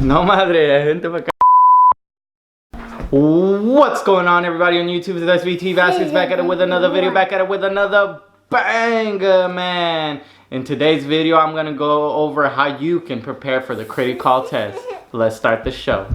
No madre, gente pa' acá. What's going on, everybody on YouTube? It's SVT Vasquez back at it with another video, back at it with another banger, man. In today's video, I'm gonna go over how you can prepare for the Criticall Test. Let's start the show.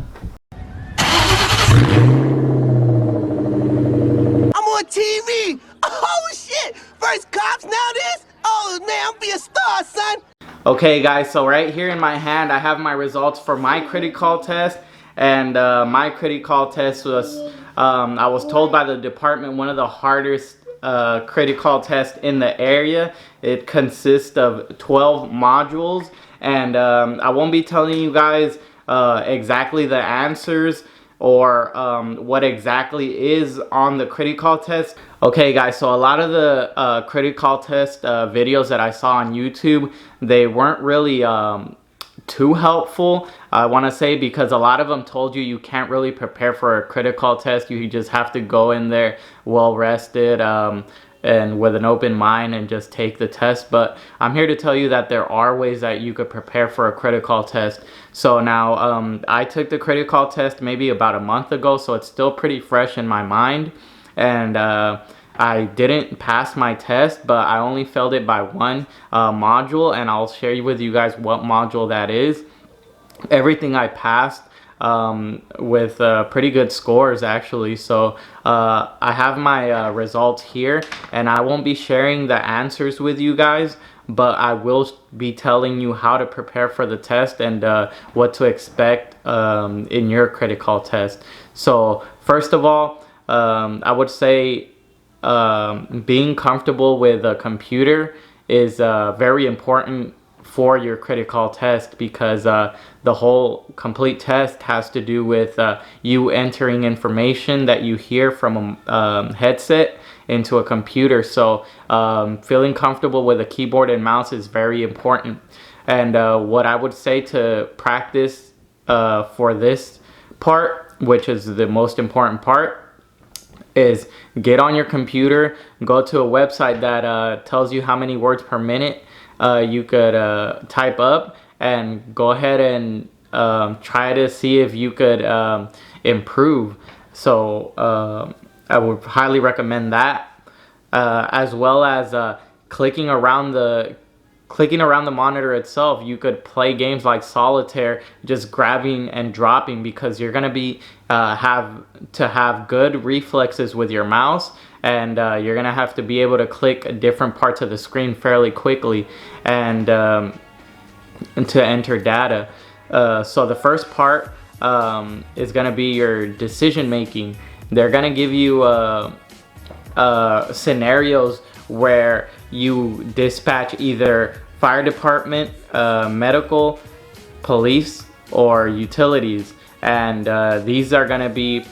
I'm on TV! Oh shit! First cops, now this? Oh man, I'm be a star, son! Okay guys, so right here in my hand I have my results for my Criticall Test. And my Criticall Test was, I was told by the department, one of the hardest Criticall tests in the area. It consists of 12 modules, and I won't be telling you guys exactly the answers or what exactly is on the Criticall Test. Okay guys, so a lot of the Criticall Test videos that I saw on YouTube, they weren't really too helpful, I want to say, because a lot of them told you can't really prepare for a Criticall Test. You just have to go in there well rested and with an open mind and just take the test. But I'm here to tell you that there are ways that you could prepare for a Criticall Test. So now I took the Criticall Test maybe about a month ago, so it's still pretty fresh in my mind. And I didn't pass my test, but I only failed it by one module, and I'll share with you guys what module that is. Everything I passed with pretty good scores, actually. So I have my results here, and I won't be sharing the answers with you guys, but I will be telling you how to prepare for the test and what to expect in your Criticall Test. So first of all, I would say being comfortable with a computer is very important for your Criticall Test, because the whole complete test has to do with you entering information that you hear from a headset into a computer. So feeling comfortable with a keyboard and mouse is very important. And what I would say to practice for this part, which is the most important part, is get on your computer, go to a website that tells you how many words per minute you could type up, and go ahead and try to see if you could improve. So I would highly recommend that, as well as clicking around the monitor itself. You could play games like solitaire, just grabbing and dropping, because you're gonna be have to have good reflexes with your mouse, and you're gonna have to be able to click different parts of the screen fairly quickly and to enter data. So the first part is gonna be your decision making. They're gonna give you scenarios where you dispatch either fire department, medical, police, or utilities. And these are going to be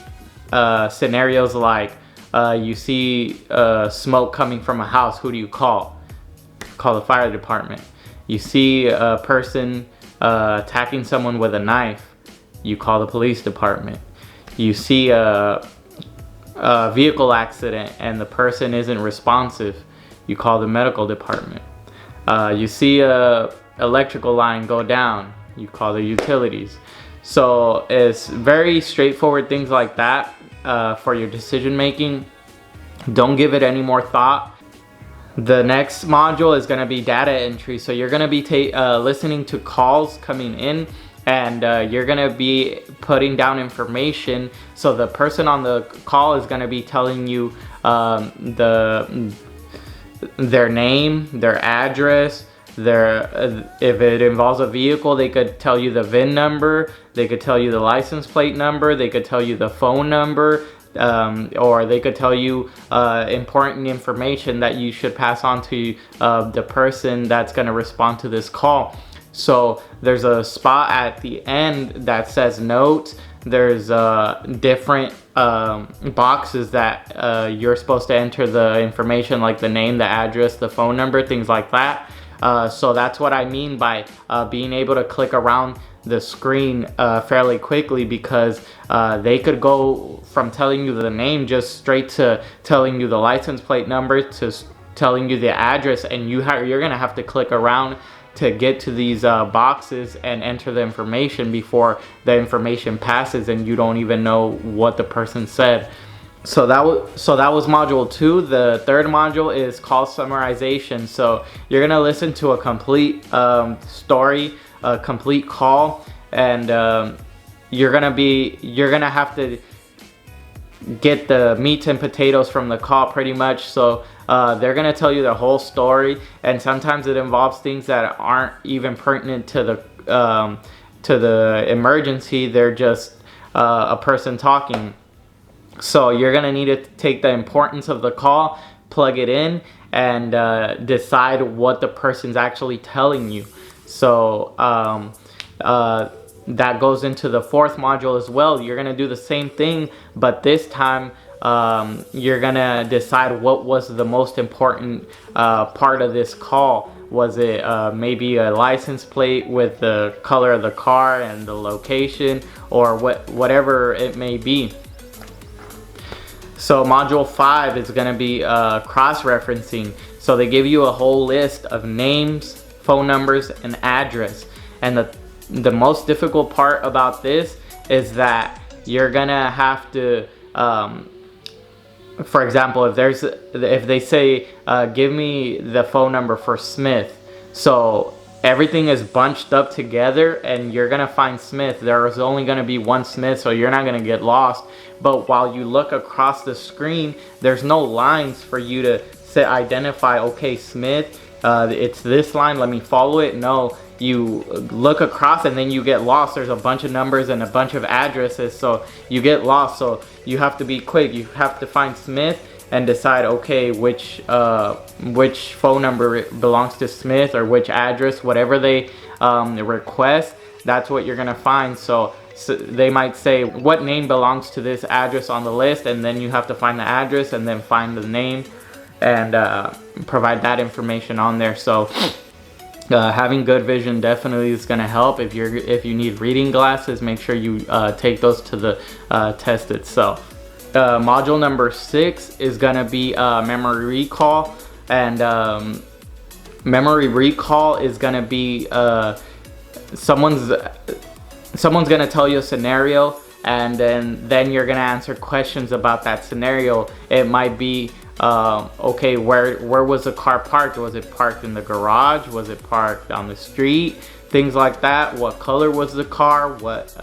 scenarios like you see smoke coming from a house. Who do you call? Call the fire department. You see a person attacking someone with a knife. You call the police department. You see a vehicle accident and the person isn't responsive. You call the medical department. You see a electrical line go down. You call the utilities. So it's very straightforward things like that for your decision making. Don't give it any more thought. The next module is going to be data entry. So you're going to be listening to calls coming in, and you're going to be putting down information. So the person on the call is going to be telling you their name, their address, if it involves a vehicle, they could tell you the VIN number, they could tell you the license plate number, they could tell you the phone number, or they could tell you important information that you should pass on to the person that's going to respond to this call. So there's a spot at the end that says notes. There's different boxes that you're supposed to enter the information, like the name, the address, the phone number, things like that. So that's what I mean by being able to click around the screen fairly quickly, because they could go from telling you the name just straight to telling you the license plate number to telling you the address, and you're gonna have to click around to get to these boxes and enter the information before the information passes and you don't even know what the person said. So that was module 2. The third module is call summarization. So you're gonna listen to a complete story, a complete call, and you're gonna have to get the meat and potatoes from the call pretty much. So they're gonna tell you the whole story, and sometimes it involves things that aren't even pertinent to the emergency. They're just a person talking. So you're gonna need to take the importance of the call, plug it in, and decide what the person's actually telling you. So that goes into the fourth module as well. You're gonna do the same thing, but this time you're gonna decide what was the most important part of this call. Was it maybe a license plate with the color of the car and the location, or whatever it may be. So module 5 is going to be cross-referencing. So they give you a whole list of names, phone numbers, and address. And the most difficult part about this is that you're going to have to, for example, if they say, give me the phone number for Smith. So everything is bunched up together and you're going to find Smith. There is only going to be one Smith, so you're not going to get lost. But while you look across the screen, there's no lines for you to identify, okay, Smith, it's this line, let me follow it. No, you look across and then you get lost. There's a bunch of numbers and a bunch of addresses, so you get lost. So you have to be quick. You have to find Smith and decide, okay, which phone number belongs to Smith, or which address, whatever they request, that's what you're gonna find. So they might say, what name belongs to this address on the list, and then you have to find the address and then find the name and provide that information on there. So having good vision definitely is going to help. If you need reading glasses, make sure you take those to the test itself. Module number 6 is going to be memory recall, and memory recall is going to be someone's gonna tell you a scenario, and then you're gonna answer questions about that scenario. It might be okay, where was the car parked? Was it parked in the garage? Was it parked on the street? Things like that. What color was the car? What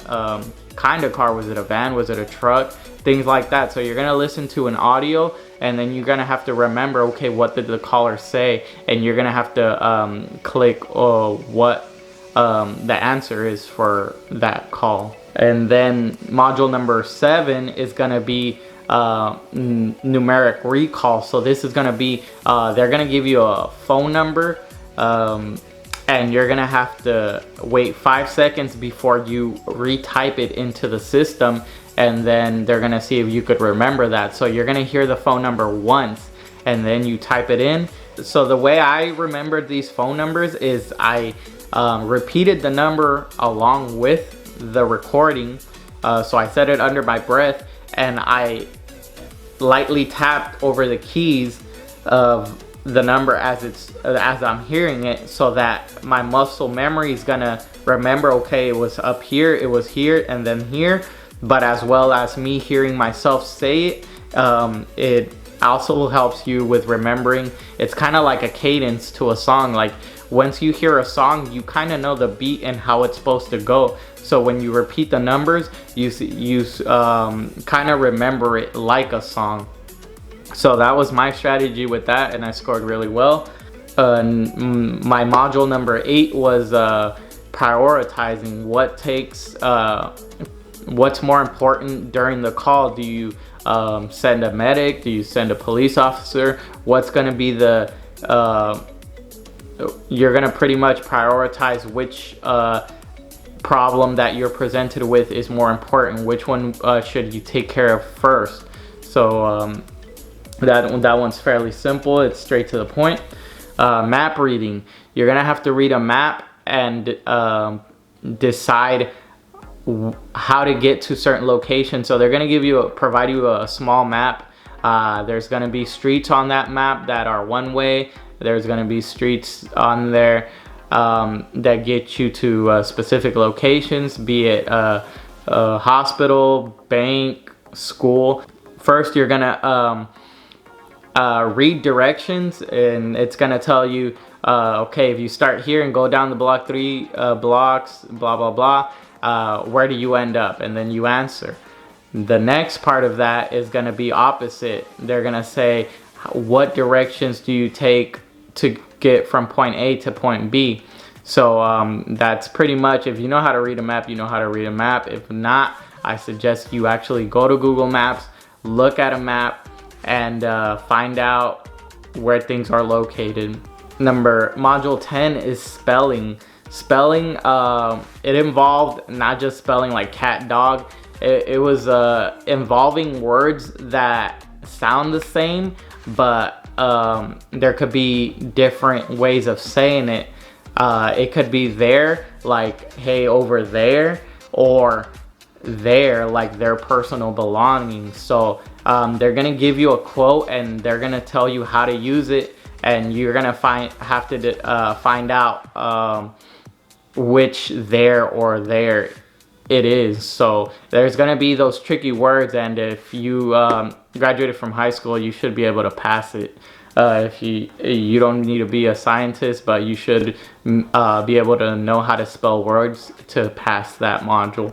kind of car? Was it a van? Was it a truck? Things like that. So you're gonna listen to an audio, and then you're gonna have to remember, okay, what did the caller say, and you're gonna have to click what the answer is for that call. And then module number 7 is going to be numeric recall. So this is going to be they're going to give you a phone number, and you're going to have to wait 5 seconds before you retype it into the system, and then they're going to see if you could remember that. So you're going to hear the phone number once and then you type it in. So the way I remembered these phone numbers is I repeated the number along with the recording. So I said it under my breath, and I lightly tapped over the keys of the number as I'm hearing it, so that my muscle memory is gonna remember, okay, it was up here, it was here, and then here. But as well as me hearing myself say it, it also helps you with remembering. It's kind of like a cadence to a song. Like once you hear a song, you kind of know the beat and how it's supposed to go. So when you repeat the numbers, you kind of remember it like a song. So that was my strategy with that, and I scored really well. My module number 8 was prioritizing what takes, what's more important during the call. Do you send a medic? Do you send a police officer? What's going to be the, you're going to pretty much prioritize which problem that you're presented with is more important. Which one should you take care of first? So that one's fairly simple. It's straight to the point. Map reading. You're going to have to read a map and decide how to get to certain locations. So they're going to provide you a small map. There's going to be streets on that map that are one way. There's going to be streets on there that get you to specific locations, be it a hospital, bank, school. First, you're gonna read directions, and it's gonna tell you, okay, if you start here and go down the block 3 blocks, blah blah blah, where do you end up? And then you answer. The next part of that is gonna be opposite. They're gonna say, what directions do you take to get from point A to point B? So that's pretty much, if you know how to read a map, you know how to read a map. If not, I suggest you actually go to Google Maps, look at a map, and find out where things are located. Module 10 is spelling. Spelling, it involved not just spelling like cat, dog. It was involving words that sound the same, but there could be different ways of saying it. It could be there, like, hey, over there, or there, like their personal belongings. So they're gonna give you a quote, and they're gonna tell you how to use it, and you're gonna have to find out which there or there it is. So there's gonna be those tricky words, and if you graduated from high school, you should be able to pass it. If you don't need to be a scientist, but you should be able to know how to spell words to pass that module.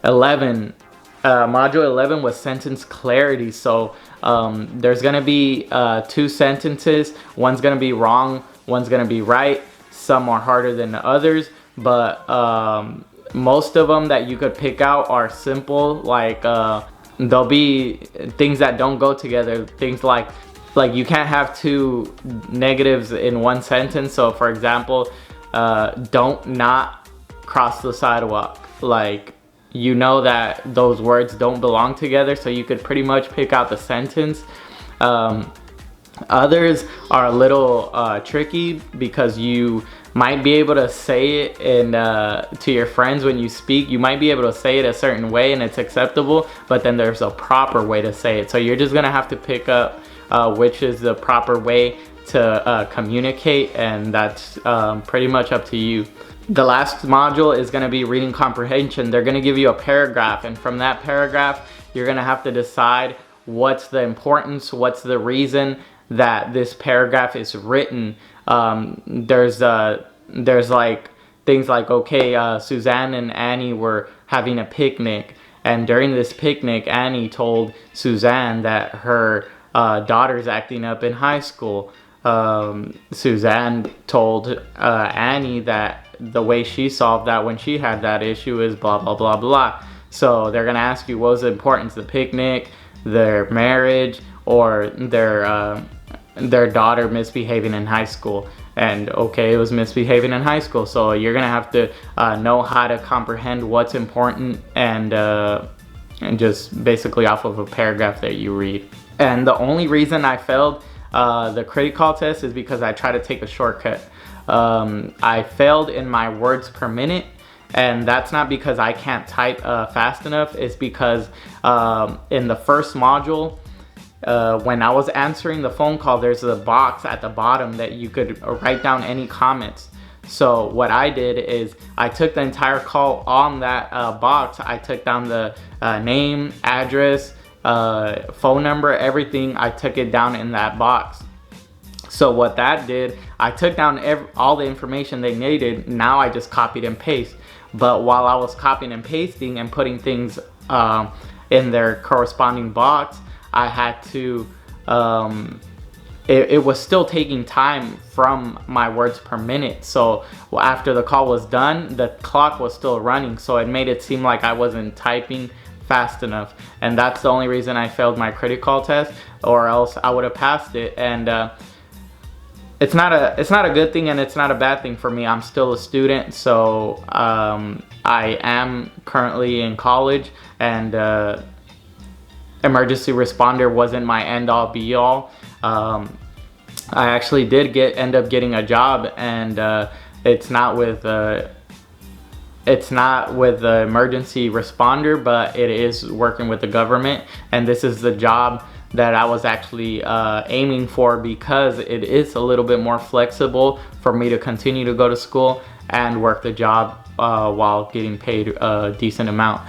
11, module 11 was sentence clarity. So there's gonna be 2 sentences. One's gonna be wrong, one's gonna be right. Some are harder than the others, but most of them that you could pick out are simple. Like there'll be things that don't go together. Things like you can't have 2 negatives in one sentence. So for example, don't not cross the sidewalk. Like, you know that those words don't belong together, so you could pretty much pick out the sentence. Others are a little tricky, because you might be able to say it to your friends when you speak. You might be able to say it a certain way and it's acceptable, but then there's a proper way to say it. So you're just gonna have to pick up which is the proper way to communicate, and that's pretty much up to you. The last module is gonna be reading comprehension. They're gonna give you a paragraph, and from that paragraph, you're gonna have to decide what's the importance, what's the reason that this paragraph is written. There's like things like, okay, Suzanne and Annie were having a picnic, and during this picnic, Annie told Suzanne that her daughter's acting up in high school. Suzanne told Annie that the way she solved that when she had that issue is blah blah blah blah. So they're gonna ask you, what was the importance, the picnic, their marriage, or their daughter misbehaving in high school? And okay, it was misbehaving in high school, so you're gonna have to know how to comprehend what's important, and just basically off of a paragraph that you read. And the only reason I failed the Criticall test is because I tried to take a shortcut. I failed in my words per minute, and that's not because I can't type fast enough. It's because in the first module, when I was answering the phone call, there's a box at the bottom that you could write down any comments. So what I did is I took the entire call on that box. I took down the name, address, phone number, everything. I took it down in that box. So what that did, I took down all the information they needed. Now I just copied and paste. But while I was copying and pasting and putting things in their corresponding box, I had to, it was still taking time from my words per minute. So after the call was done, the clock was still running. So it made it seem like I wasn't typing fast enough. And that's the only reason I failed my Criticall test, or else I would have passed it. And it's not a good thing, and it's not a bad thing for me. I'm still a student, so I am currently in college, and emergency responder wasn't my end-all be-all. I actually did end up getting a job, and it's not with the emergency responder, but it is working with the government, and this is the job that I was actually aiming for, because it is a little bit more flexible for me to continue to go to school and work the job while getting paid a decent amount.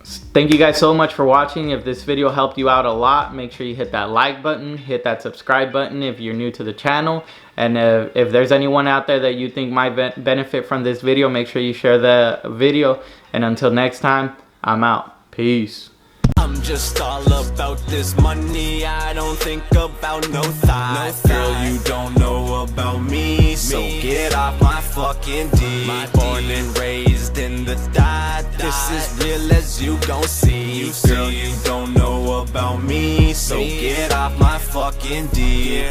Thank you guys so much for watching. If this video helped you out a lot, make sure you hit that like button, hit that subscribe button if you're new to the channel, and if there's anyone out there that you think might benefit from this video, make sure you share the video. And until next time, I'm out. Peace. I'm just all about this money, I don't think about no thoughts. Girl, you don't know about me, so get off my fucking D. Born and raised in the dot, this is real as you gon' see. Girl, you don't know about me, so get off my fucking D.